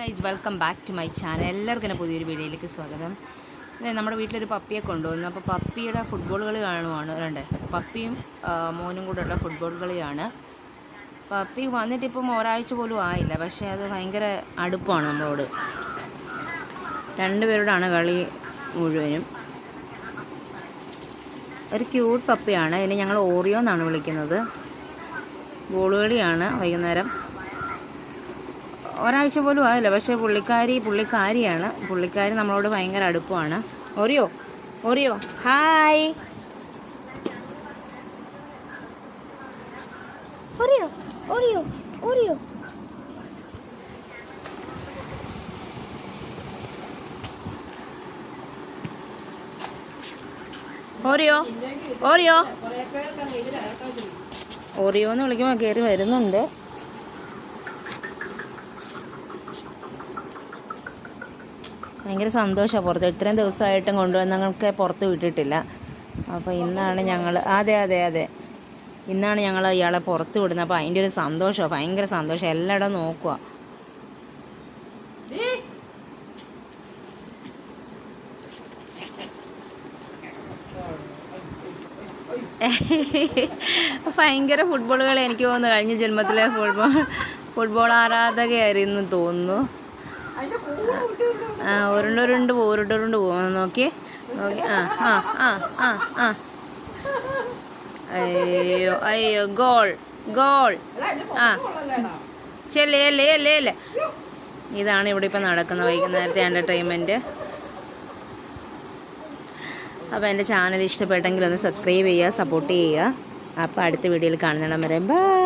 Guys welcome back to my channel. എല്ലാവർക്കും തന്നെ പുതിയൊരു വീഡിയോയിലേക്ക് സ്വാഗതം. നമ്മുടെ വീട്ടിലൊരു പപ്പിയെ കൊണ്ടുവന്നു. അപ്പോൾ പപ്പിയുടെ ഫുട്ബോൾ കളി കാണുവാണ്. പപ്പിയും മോനും കൂടെ ഉള്ള ഫുട്ബോൾ കളിയാണ്. പപ്പി വന്നിട്ടിപ്പം ഒരാഴ്ച പോലും ആയില്ല, പക്ഷേ അത് ഭയങ്കര അടുപ്പമാണ് നമ്മളോട്. രണ്ടുപേരോടാണ് കളി മുഴുവനും. ഒരു ക്യൂട്ട് പപ്പിയാണ്. ഇതിനെ ഞങ്ങൾ ഓറിയോ എന്നാണ് വിളിക്കുന്നത്. ബോൾ കളിയാണ് വൈകുന്നേരം. ഒരാഴ്ച പോലും ആയില്ല, പക്ഷേ പുള്ളിക്കാരിയാണ്. പുള്ളിക്കാരി നമ്മളോട് ഭയങ്കര അടുപ്പമാണ്. Oreo Oreo hi Oreo Oreo Oreo Oreo Oreo Oreo എന്ന് വിളിക്കുമ്പോൾ കയറി വരുന്നുണ്ട്. ഭയങ്കര സന്തോഷമാണ്. പുറത്ത് ഇത്രയും ദിവസമായിട്ടും കൊണ്ടുവന്നങ്ങൾക്ക് പുറത്ത് വിട്ടിട്ടില്ല. അപ്പോൾ ഇന്നാണ് ഞങ്ങൾ അതെ ഇന്നാണ് ഞങ്ങൾ ഇയാളെ പുറത്ത് വിടുന്നത്. അപ്പോൾ അതിൻ്റെ ഒരു സന്തോഷമാണ്, ഭയങ്കര സന്തോഷം. എല്ലായിടവും നോക്കുക. ഭയങ്കര ഫുട്ബോൾ കളി. എനിക്ക് തോന്നുന്നു കഴിഞ്ഞ ജന്മത്തിലെ ഫുട്ബോൾ ആരാധകയായിരുന്നു തോന്നുന്നു. ഉരുണ്ടുരുണ്ട് പോകും. നോക്കി അയ്യോ ഗോൾ ചെല്ലേ. ഇതാണ് ഇവിടെ ഇപ്പം നടക്കുന്നത് വൈകുന്നേരത്തെ എൻ്റർടൈൻമെൻറ്റ്. അപ്പോൾ എൻ്റെ ചാനൽ ഇഷ്ടപ്പെട്ടെങ്കിൽ ഒന്ന് സബ്സ്ക്രൈബ് ചെയ്യുക, സപ്പോർട്ട് ചെയ്യുക. അപ്പോൾ അടുത്ത വീഡിയോയിൽ കാണുന്നിടം വരെ ബൈ.